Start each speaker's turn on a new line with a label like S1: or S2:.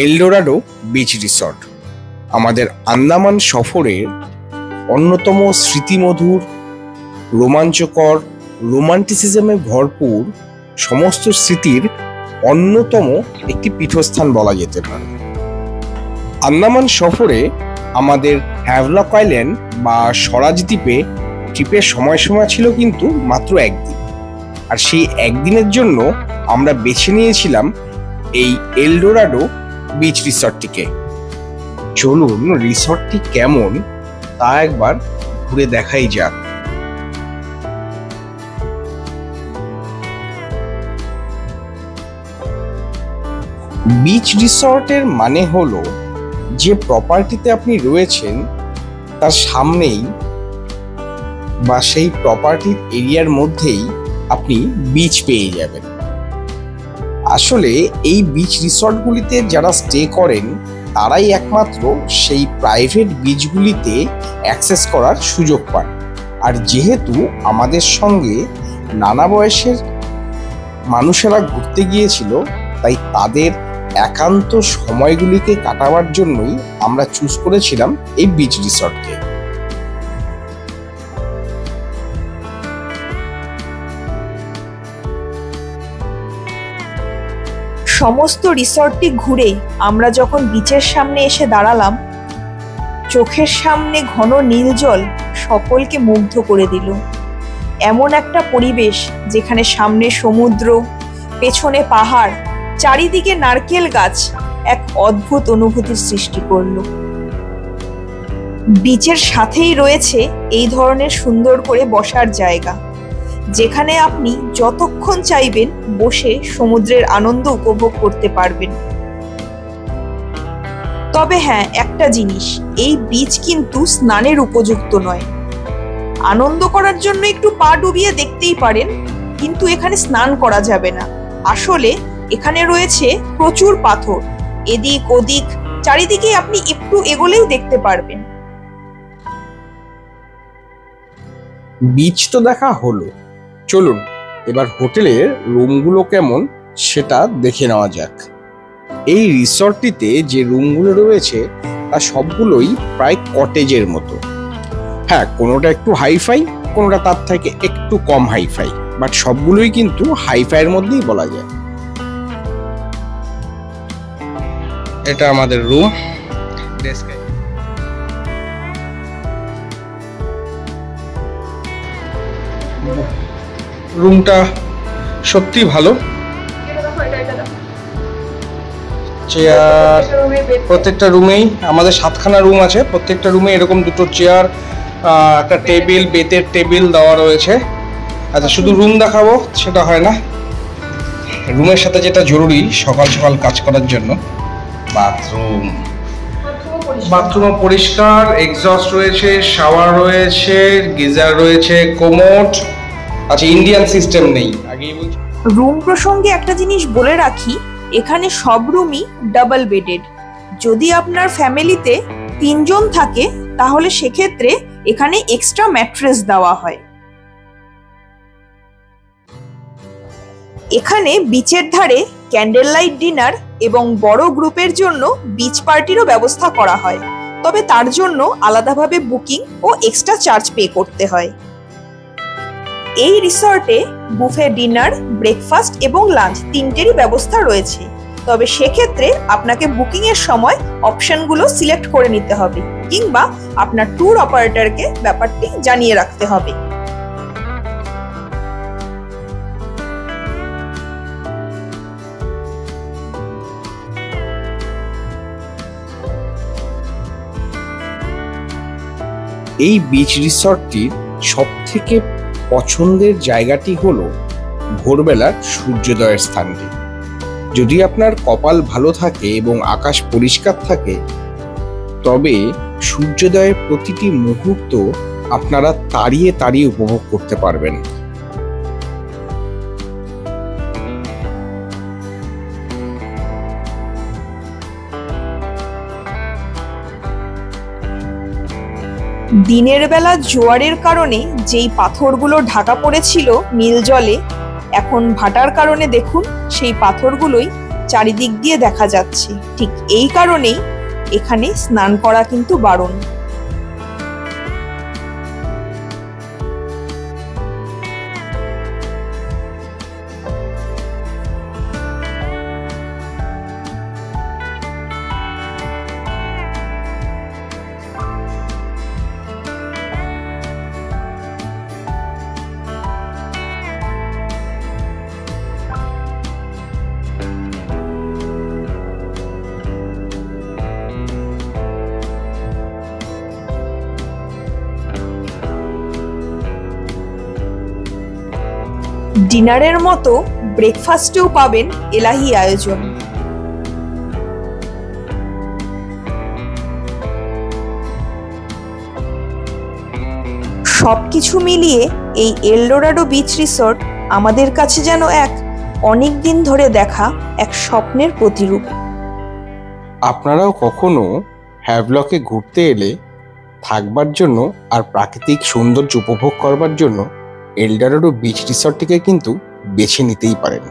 S1: Eldorado beach resort আমাদের আন্দামান সফরের অন্যতম স্মৃতিমধুর, রোমাঞ্চকর, রোমান্টিসিজমে ভরপুর সমস্ত স্মৃতির অন্যতম একটি পীঠস্থান বলা যেতে পারে। আন্দামান সফরে আমাদের হ্যাভলক আইল্যান্ড বা স্বরাজ দ্বীপে ট্রিপের সময়সীমা ছিল কিন্তু মাত্র একদিন, আর সেই একদিনের জন্য আমরা বেছে নিয়েছিলাম এই এলডোরাডো বিচ রিসর্টটিকে। চলুন রিসর্টটি কেমন তা একবার ঘুরে দেখাই যাক। বিচ রিসর্টের মানে হলো যে প্রপার্টিতে আপনি রয়েছেন তার সামনেই বা সেই প্রপার্টির এরিয়ার মধ্যেই আপনি বিচ পেয়ে যাবেন। আসলে এই বিচ রিসর্টগুলিতে যারা স্টে করেন তারাই একমাত্র সেই প্রাইভেট বিচগুলিতে অ্যাক্সেস করার সুযোগ পান। আর যেহেতু আমাদের সঙ্গে নানা বয়সের মানুষেরা ঘুরতে গিয়েছিল, তাই তাদের একান্ত সময়গুলিকে কাটাবার জন্যই আমরা চুজ করেছিলাম এই বিচ রিসর্টকে।
S2: সমস্ত রিসর্টটি ঘুরে আমরা যখন বিচের সামনে এসে দাঁড়ালাম, চোখের সামনে ঘন নীল জল সকলকে মুগ্ধ করে দিল। এমন একটা পরিবেশ যেখানে সামনে সমুদ্র, পেছনে পাহাড়, চারিদিকে নারকেল গাছ এক অদ্ভুত অনুভূতির সৃষ্টি করল। বিচের সাথেই রয়েছে এই ধরনের সুন্দর করে বসার জায়গা, যেখানে আপনি যতক্ষণ চাইবেন বসে সমুদ্রের আনন্দ উপভোগ করতে পারবেন। তবে হ্যাঁ, একটা জিনিস, এই বিচ কিন্তু স্নানের উপযুক্ত নয়। আনন্দ করার জন্য একটু পা ডুবিয়ে দেখতেই পারেন, কিন্তু এখানে স্নান করা যাবে না। আসলে এখানে রয়েছে প্রচুর পাথর, এদিক ওদিক চারিদিকে আপনি একটু এগোলেই দেখতে পারবেন।
S1: বিচ তো দেখা হলো, চলুন এবার হোটেলের রুমগুলো কেমন সেটা দেখে নেওয়া যাক। এই রিসর্টটিতে যে রুমগুলো রয়েছে তা সবগুলোই প্রায় কটেজের মতো। হ্যাঁ, কোনোটা একটু হাইফাই, কোনোটা তার থেকে একটু কম হাইফাই, বাট সবগুলোই কিন্তু হাইফাইয়ের মধ্যেই বলা যায়। এটা আমাদের রুম। রুমটা সত্যি ভালো। চেয়ার প্রত্যেকটা রুমেই, আমাদের 7খানা রুম আছে, প্রত্যেকটা রুমে এরকম দুটো চেয়ার, একটা টেবিল, বেতের টেবিল দেওয়া রয়েছে। আচ্ছা, শুধু রুম দেখাবো সেটা হয় না, রুমের সাথে যেটা জরুরি সকাল সকাল কাজ করার জন্য, বাথরুম। বাথরুমও পরিষ্কার, এক্সস্ট রয়েছে, শাওয়ার রয়েছে, গিজার রয়েছে, কোমোড। আচ্ছা, ইন্ডিয়ান সিস্টেম নেই। আগেই বলছি,
S2: রুম প্রসঙ্গে একটা জিনিস বলে রাখি, এখানে সব রুমই ডাবল বেডেড। যদি আপনার ফ্যামিলিতে 3 জন থাকে তাহলে সেক্ষেত্রে এখানে এক্সট্রা ম্যাট্রেস দেওয়া হয়। এখানে বিচের ধারে ক্যান্ডেল লাইট ডিনার এবং বড় গ্রুপের জন্য বিচ পার্টিরও ব্যবস্থা করা হয়, তবে তার জন্য আলাদাভাবে বুকিং ও এক্সট্রা চার্জ পে করতে হয়। এই রিসর্টে বুফে ডিনার, ব্রেকফাস্ট এবং লাঞ্চ 3টেরই ব্যবস্থা রয়েছে, তবে সেক্ষেত্রে আপনাকে বুকিং এর সময় অপশনগুলো সিলেক্ট করে নিতে হবে, কিংবা আপনার ট্যুর অপারেটরকে ব্যাপারটি জানিয়ে রাখতে হবে।
S1: এই বিচ রিসর্টটির সবথেকে পছন্দের জায়গাটি হলো ভোরবেলার সূর্যোদয়ের স্থানটি। যদি আপনার কপাল ভালো থাকে এবং আকাশ পরিষ্কার থাকে, তবে সূর্যোদয়ের প্রতিটি মুহূর্ত আপনারা তাড়িয়ে তাড়িয়ে উপভোগ করতে পারবেন।
S2: দিনের বেলা জোয়ারের কারণে যেই পাথরগুলো ঢাকা পড়েছিল নীল জলে, এখন ভাটার কারণে দেখুন সেই পাথরগুলোই চারিদিক দিয়ে দেখা যাচ্ছে। ঠিক এই কারণেই এখানে স্নান করা কিন্তু বারণ। ডিনারের মতো ব্রেকফাস্টেও পাবেন এলাহি আয়োজন। সবকিছু মিলিয়ে এই এলডোরাডো বিচ রিসর্ট আমাদের কাছে যেন অনেক দিন ধরে দেখা এক স্বপ্নের প্রতিরূপ।
S1: আপনারাও কখনো হ্যাভলকে ঘুরতে এলে থাকবার জন্য আর প্রাকৃতিক সৌন্দর্য উপভোগ করবার জন্য এলডোরাডো বিচ রিসর্টটিকে কিন্তু বেছে নিতেই পারেন।